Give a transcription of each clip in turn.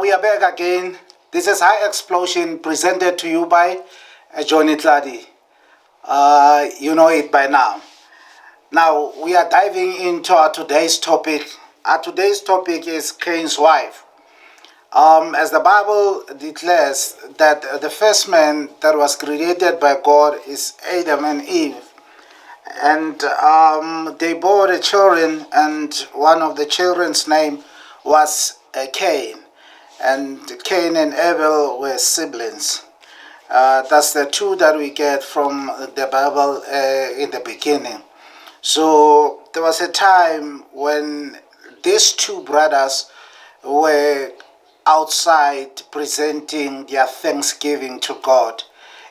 We are back again. This is High Explosion presented to you by Johnny Tladi. You know it by now. Now we are diving into our today's topic. Our today's topic is Cain's wife. As the Bible declares that the first man that was created by God is Adam and Eve. And they bore the children, and one of the children's name was Cain. And Cain and Abel were siblings. That's the two that we get from the Bible in the beginning. So there was a time when these two brothers were outside presenting their thanksgiving to God.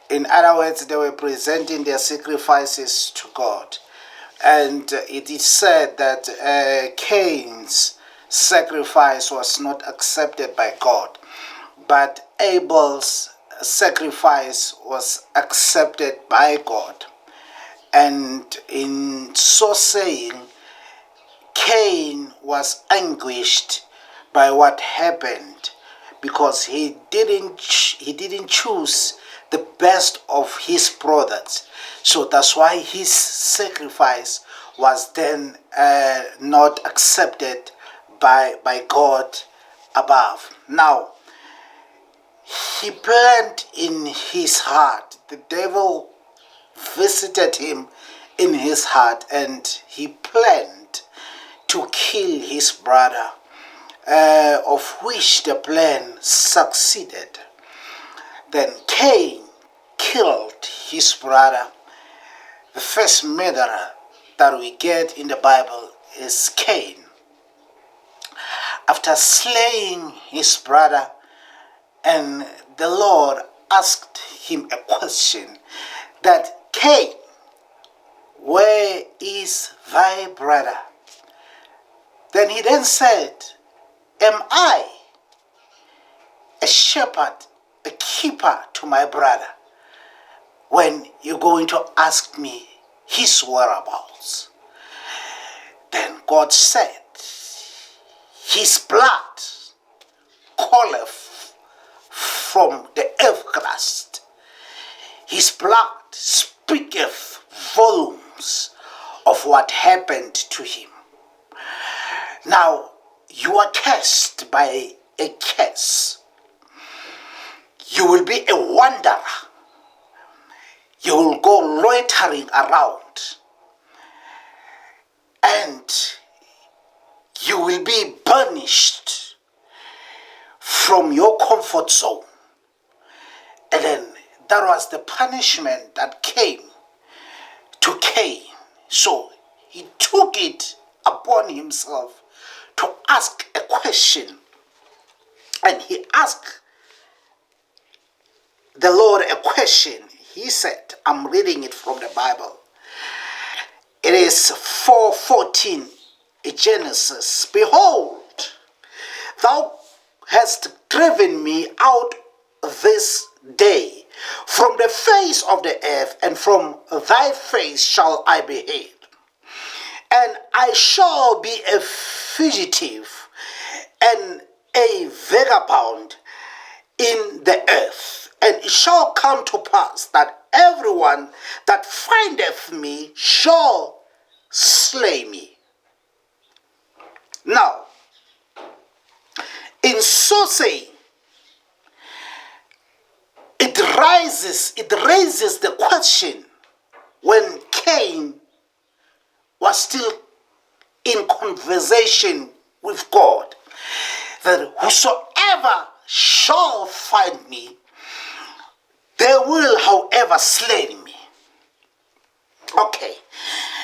In other words, they were presenting their sacrifices to God. And it is said that Cain's sacrifice was not accepted by God, but Abel's sacrifice was accepted by God. And in so saying, Cain was anguished by what happened because he didn't choose the best of his products. So that's why his sacrifice was then not accepted by God above. Now, he planned in his heart. The devil visited him in his heart, and he planned to kill his brother, of which the plan succeeded. Then Cain killed his brother. The first murderer that we get in the Bible is Cain. After slaying his brother, and the Lord asked him a question that, Cain, where is thy brother? Then he then said, am I a shepherd, a keeper to my brother, when you're going to ask me his whereabouts? Then God said, his blood calleth from the earth crust. His blood speaketh volumes of what happened to him. Now, you are cursed by a curse. You will be a wanderer. You will go loitering around. And you will be banished from your comfort zone. And then that was the punishment that came to Cain. So he took it upon himself to ask a question. And he asked the Lord a question. He said, I'm reading it from the Bible. It is 4:14, Genesis. Behold, thou hast driven me out this day from the face of the earth, and from thy face shall I be hid. And I shall be a fugitive and a vagabond in the earth. And it shall come to pass that everyone that findeth me shall slay me. Now, in so saying, it raises the question when Cain was still in conversation with God, that whosoever shall find me, they will, however, slay me. Okay,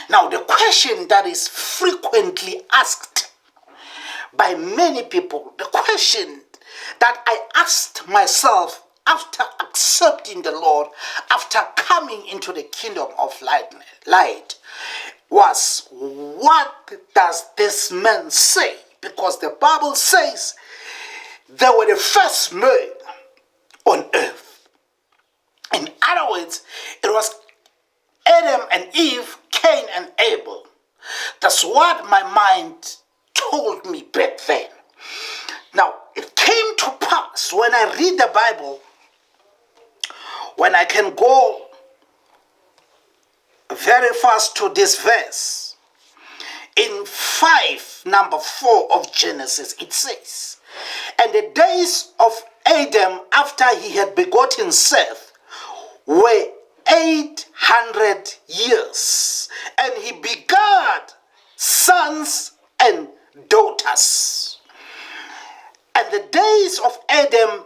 now the question that is frequently asked by many people, the question that I asked myself after accepting the Lord, after coming into the kingdom of light, was, what does this man say? Because the Bible says they were the first men on earth. In other words, it was Adam and Eve, Cain and Abel. That's what my mind told me back then. Now, it came to So when I read the Bible, when I can go very fast to this verse, in number 4 of Genesis, it says, and the days of Adam after he had begotten Seth were 800 years, and he begat sons and daughters. And the days of Adam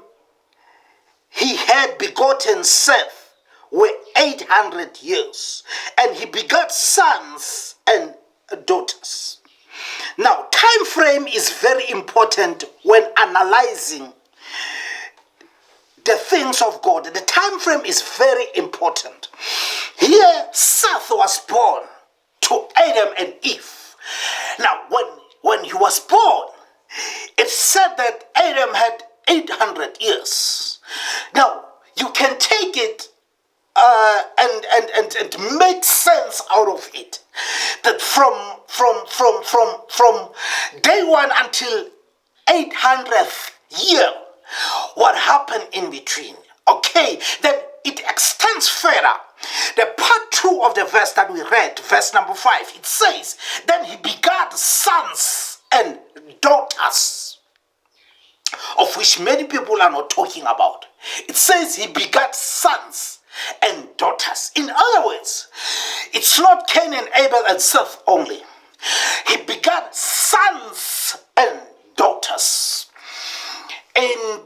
he had begotten Seth were 800 years, and he begat sons and daughters. Now, time frame is very important when analyzing the things of God. The time frame is very important. Here, Seth was born to Adam and Eve. Now, when he was born, it said that Adam had 800 years. Now, you can take it and make sense out of it. That from day one until 800th year, what happened in between? Okay, then it extends further. The part 2 of the verse that we read, verse number 5, it says, then he begat sons and daughters, of which many people are not talking about. It says he begat sons and daughters. In other words, it's not Cain and Abel and Seth only. He begat sons and daughters. In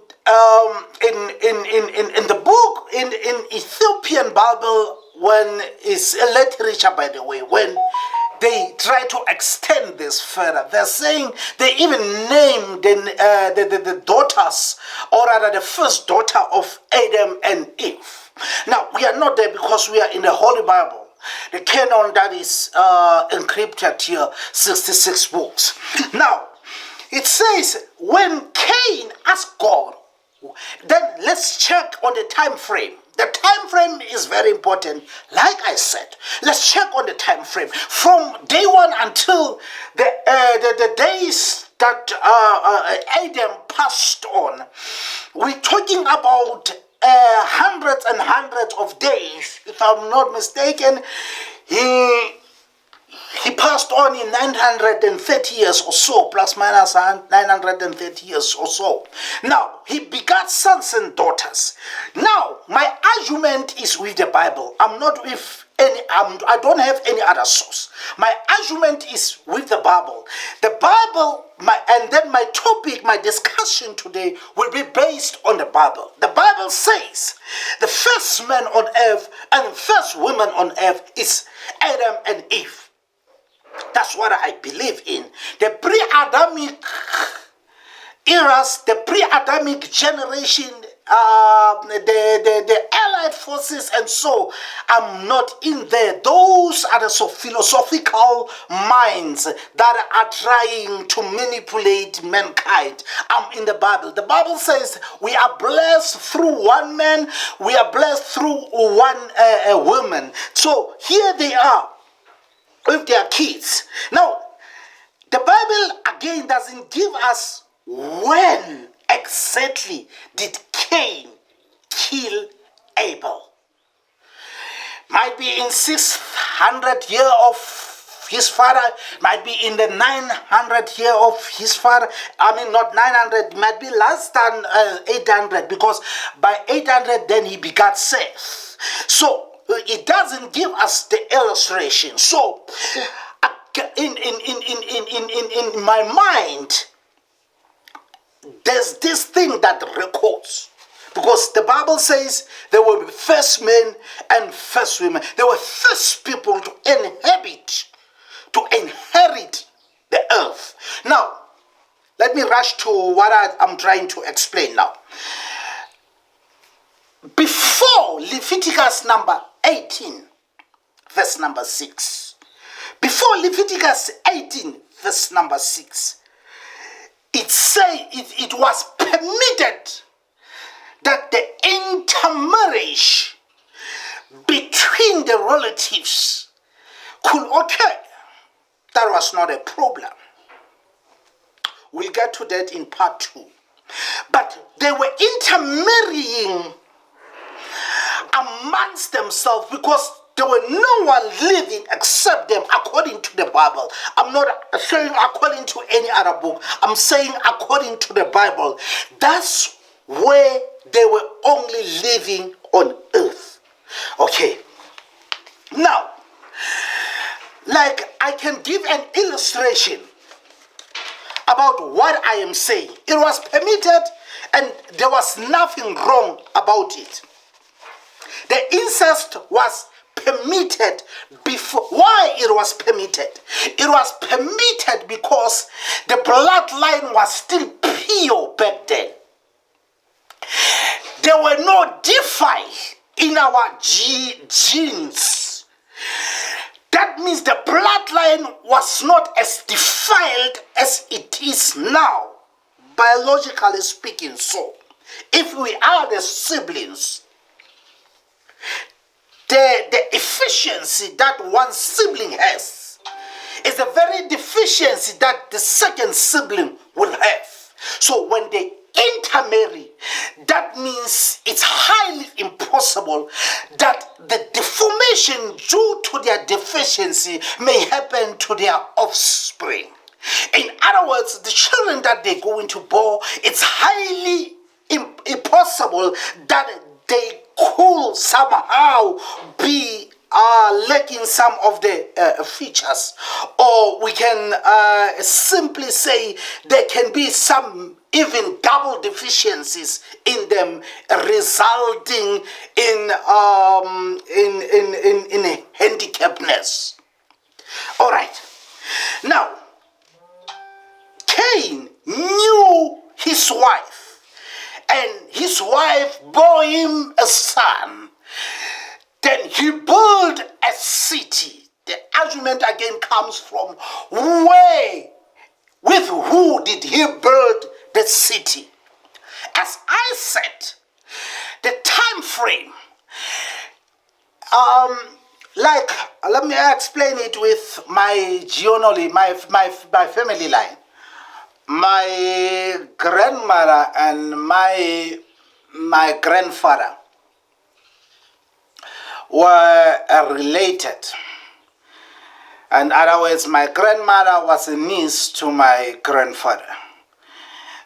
the book, in Ethiopian Bible, when it's a literature, by the way, when they try to extend this further, they're saying they even named the daughters, or rather the first daughter of Adam and Eve. Now, we are not there because we are in the Holy Bible, the canon that is encrypted here, 66 books. Now, it says when Cain asked God, then let's check on the time frame. The time frame is very important. Like I said, let's check on the time frame. From day one until the days that Adam passed on, we're talking about hundreds and hundreds of days. If I'm not mistaken, he passed on in 930 years or so, plus minus 930 years or so. Now, he begat sons and daughters. Now, my argument is with the Bible. I'm not with any, I don't have any other source. My argument is with the Bible. The Bible, and then my topic, my discussion today will be based on the Bible. The Bible says the first man on earth and first woman on earth is Adam and Eve. That's what I believe in. The pre-Adamic eras, the pre-Adamic generation, the allied forces and so, I'm not in there. Those are the philosophical minds that are trying to manipulate mankind. I'm in the Bible. The Bible says we are blessed through one man, we are blessed through one woman. So here they are with their kids. Now, the Bible again doesn't give us when exactly did Cain kill Abel. Might be in 600 year of his father, might be in the 900 year of his father. I mean, not 900, might be less than 800, because by 800 then he begat Seth. So it doesn't give us the illustration. So in my mind, there's this thing that records, because the Bible says there will be first men and first women. There were first people to inherit the earth. Now, let me rush to what I'm trying to explain now. Before Leviticus number 18, verse number 6. Before Leviticus 18, verse number 6, it was permitted that the intermarriage between the relatives could occur. That was not a problem. We'll get to that in part 2. But the they were intermarrying amongst themselves because there were no one living except them according to the Bible. I'm not saying according to any other book. I'm saying according to the Bible. That's where they were only living on earth. Okay. Now, like I can give an illustration about what I am saying. It was permitted and there was nothing wrong about it. The incest was permitted before. Why it was permitted? It was permitted because the bloodline was still pure back then. There were no defects in our genes. That means the bloodline was not as defiled as it is now, biologically speaking. So, if we are the siblings, the efficiency that one sibling has is the very deficiency that the second sibling will have. So when they intermarry, that means it's highly impossible that the deformation due to their deficiency may happen to their offspring. In other words, the children that they're going to bear, it's highly impossible that they could somehow be lacking some of the features, or we can simply say there can be some even double deficiencies in them, resulting in handicapness. All right. Now, Cain knew his wife, and his wife bore him a son. Then he built a city. The argument again comes from with who did he build the city? As I said, the time frame, let me explain it with my genealogy, my family line. My grandmother and my grandfather were related. In other words, my grandmother was a niece to my grandfather.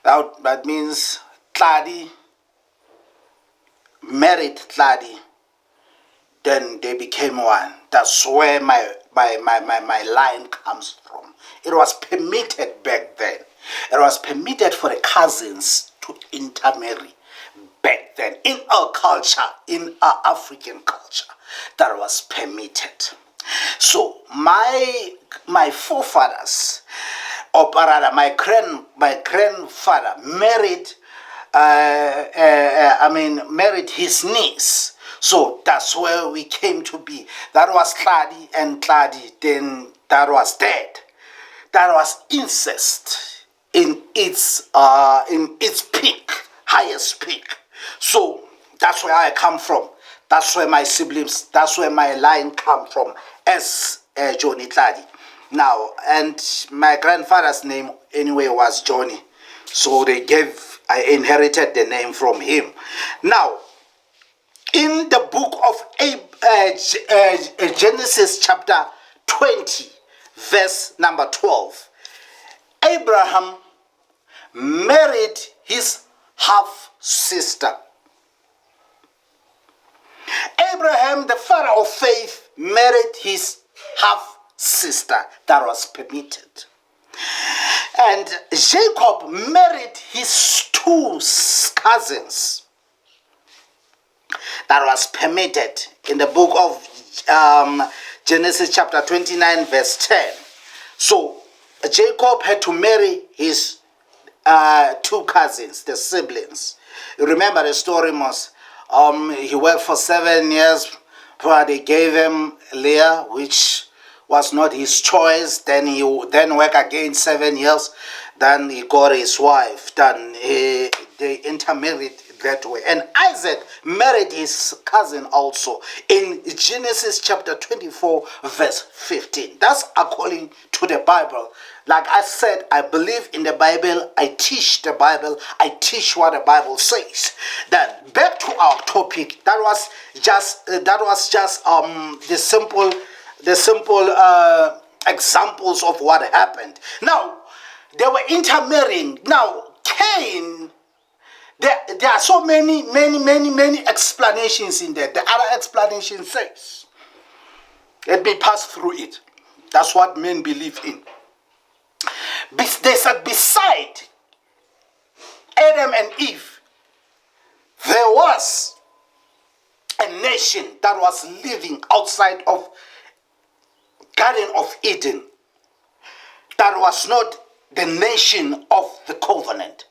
That means Tladi married Tladi, then they became one. That's where my line comes from. It was permitted back then. It was permitted for the cousins to intermarry back then in our culture, in our African culture. That was permitted. So my forefathers, or rather my grandfather married married his niece. So that's where we came to be. That was Tladi, and Tladi, then that was dead. That was incest in its peak, highest peak. So that's where I come from. That's where my siblings, that's where my line come from, as Johnny Tladi. Now, and my grandfather's name anyway was Johnny. So I inherited the name from him. Now, in the book of Genesis chapter 20, verse number 12, Abraham married his half-sister. Abraham, the father of faith, married his half-sister. That was permitted. And Jacob married his two cousins. That was permitted in the book of Genesis chapter 29, verse 10. So Jacob had to marry his two cousins, the siblings. You remember the story, Mos? He worked for 7 years before they gave him Leah, which was not his choice. Then he worked again 7 years. Then he got his wife. Then they intermarried that way. And Isaac married his cousin also in Genesis chapter 24 verse 15. That's according to the Bible. Like I said, I believe in the Bible. I teach the Bible. I teach what the Bible says. Then back to our topic. That was just the simple examples of what happened. Now they were intermarrying. Now Cain, there are so many explanations in there. The other explanation says, let me pass through it. That's what men believe in. They said beside Adam and Eve, there was a nation that was living outside of Garden of Eden. That was not the nation of the covenant.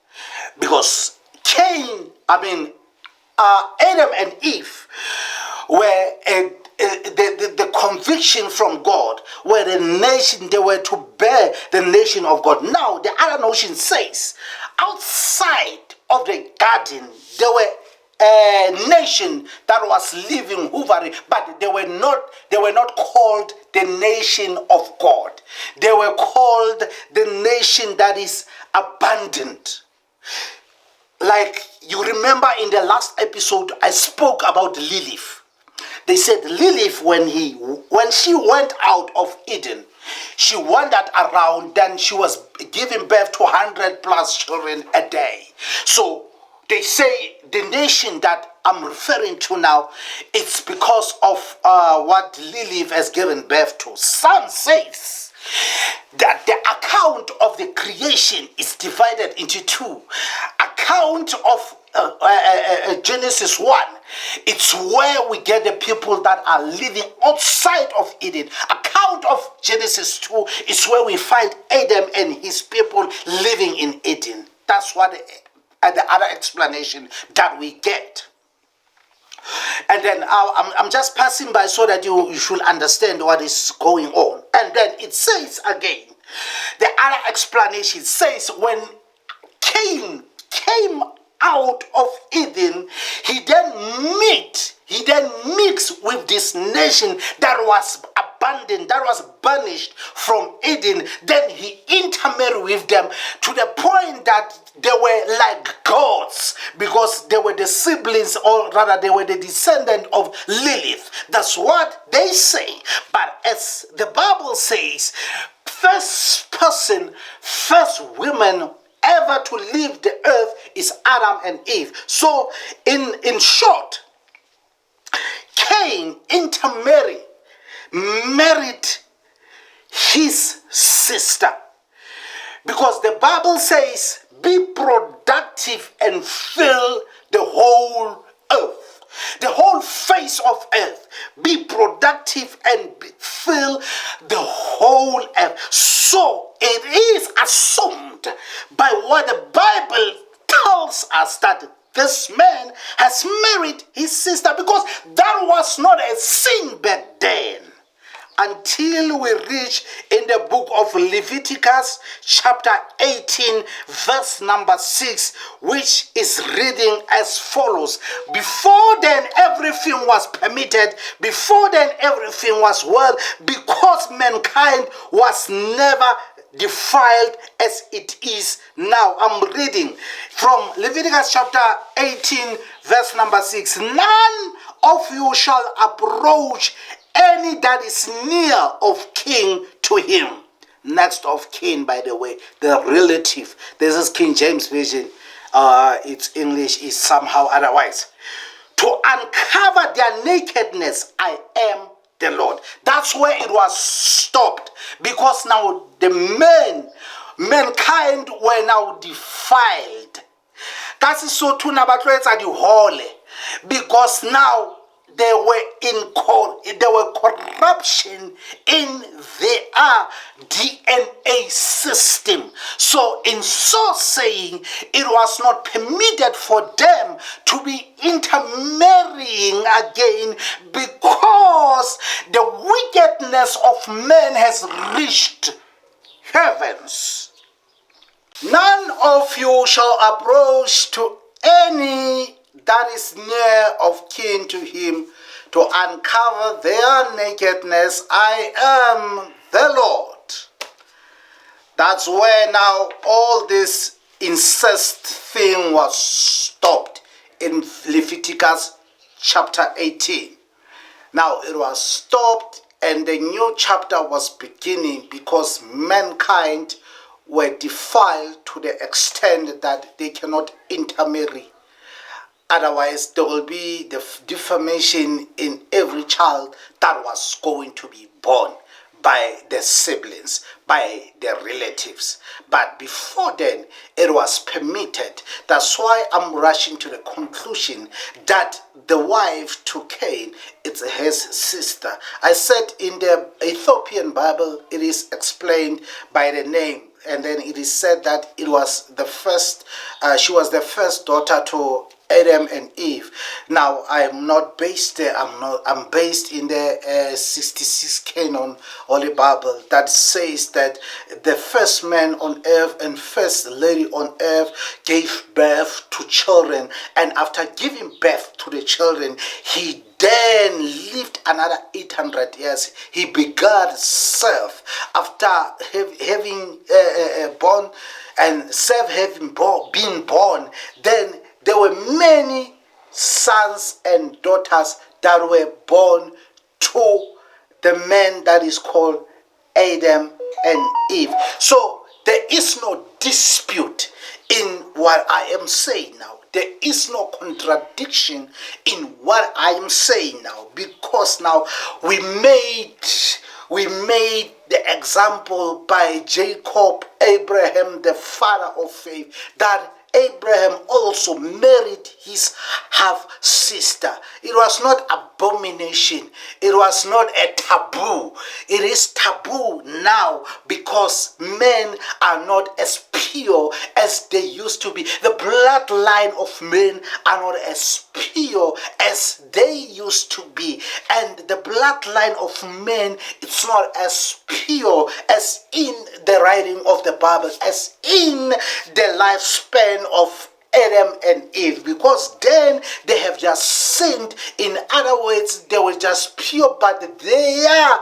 Because Adam and Eve were the conviction from God, were the nation, they were to bear the nation of God. Now, the other notion says, outside of the garden, there were a nation that was living, hovering, but they were not called the nation of God. They were called the nation that is abandoned. Like you remember in the last episode, I spoke about Lilith. They said Lilith, when she went out of Eden, she wandered around, then she was giving birth to 100 plus children a day. So they say the nation that I'm referring to now, it's because of what Lilith has given birth to. Some says that the account of the creation is divided into two. Account of Genesis 1, it's where we get the people that are living outside of Eden. Account of Genesis 2 is where we find Adam and his people living in Eden. That's what the other explanation that we get. And then I'm just passing by so that you should understand what is going on. And then it says again, the other explanation says when Cain came out of Eden, he then mixed with this nation that was abandoned, that was banished from Eden. Then he intermarried with them to the point that they were like gods, because they were the siblings, or rather they were the descendant of Lilith. That's what they say. But as the Bible says, first women ever to leave the earth is Adam and Eve. So in short, Cain married his sister, because the Bible says, be productive and fill the whole earth, the whole face of earth. Be productive and fill the whole earth. So it is assumed by what the Bible tells us that this man has married his sister, because that was not a sin back then. Until we reach in the book of Leviticus chapter 18 verse number 6, which is reading as follows. Before then everything was permitted, before then everything was well, because mankind was never defiled as it is now. I'm reading from Leviticus chapter 18 verse number 6. None of you shall approach any that is near of kin to him. Next of kin, by the way, the relative. This is King James Version. Its English is somehow otherwise. To uncover their nakedness, I am the Lord. That's where it was stopped, because now the mankind were now defiled. That's so too na batloetsa di hole, because now there were corruption in their DNA system. So in so saying, it was not permitted for them to be intermarrying again, because the wickedness of man has reached heavens. None of you shall approach to any that is near of kin to him to uncover their nakedness. I am the Lord. That's where now all this incest thing was stopped in Leviticus chapter 18. Now it was stopped and the new chapter was beginning because mankind were defiled to the extent that they cannot intermarry. Otherwise, there will be the defamation in every child that was going to be born by the siblings, by the relatives. But before then, it was permitted. That's why I'm rushing to the conclusion that the wife to Cain is his sister. I said in the Ethiopian Bible, it is explained by the name. And then it is said that it was the first, she was the first daughter to Adam and Eve. Now I am not based there. I'm based in the 66 canon Holy Bible that says that the first man on earth and first lady on earth gave birth to children, and after giving birth to the children, he then lived another 800 years. He begat Seth. After having born and Seth having been born, then there were many sons and daughters that were born to the man that is called Adam and Eve. So there is no dispute in what I am saying now. There is no contradiction in what I am saying now, because now we made the example by Jacob, Abraham, the father of faith, that Abraham also married his half sister. It was not abomination. It was not a taboo. It is taboo now because men are not as pure as they used to be. The bloodline of men are not as pure as they used to be. And the bloodline of men, it's not as pure as in the writing of the Bible, as in the lifespan of Adam and Eve, because then they have just sinned. In other words, they were just pure, but they are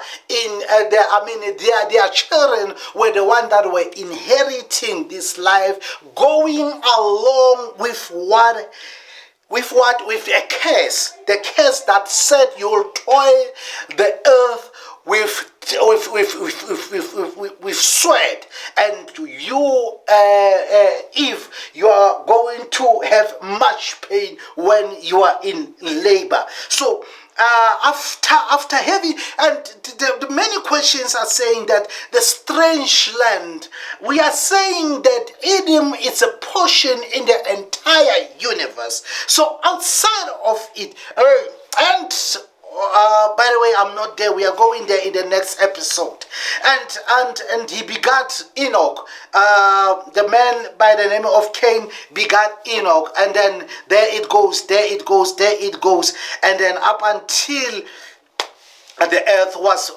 their children were the one that were inheriting this life, going along with a curse, the curse that said you will toil the earth with sweat, and you, if you are going to have much pain when you are in labor. So after having, and the many questions are saying that the strange land, we are saying that Edom is a portion in the entire universe. So outside of it, and by the way, I'm not there. We are going there in the next episode. And he begat Enoch. The man by the name of Cain begat Enoch. And then there it goes, there it goes, there it goes. And then up until the earth was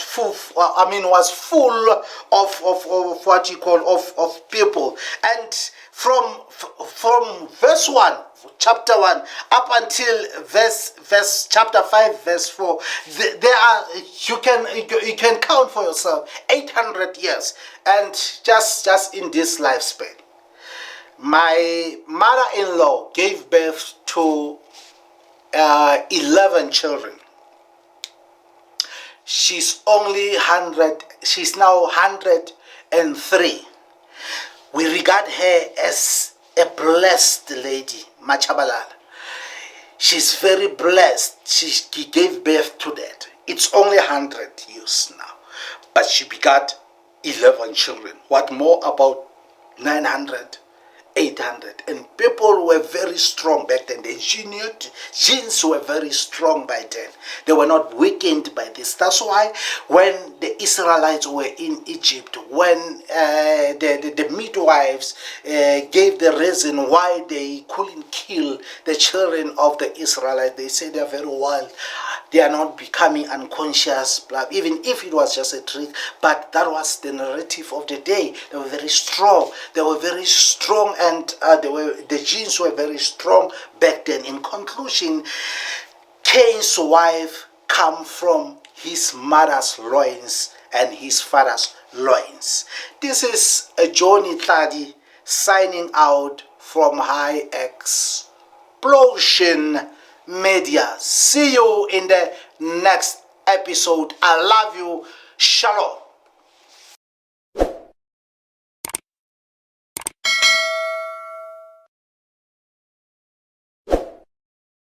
full of what you call of people. And from verse 1, chapter 1 up until verse chapter 5 verse 4, there are, you can count for yourself 800 years. And just in this lifespan, my mother-in-law gave birth to 11 children. She's now 103. We regard her as a blessed lady, Machabalala. She's very blessed. She gave birth to that. It's only 100 years now, but she begot 11 children. What more about 900, 800? And people were very strong back then. The genes were very strong by then. They were not weakened by this. That's why when the Israelites were in Egypt, when the midwives gave the reason why they couldn't kill the children of the Israelites, they said they're very wild. they are not becoming unconscious, even if it was just a trick. But that was the narrative of the day. They were very strong. They were very strong, and the genes were very strong back then. In conclusion, Cain's wife come from his mother's loins and his father's loins. This is Johnny Tladi signing out from High Explosion Media. See you in the next episode. I love you. Shalom.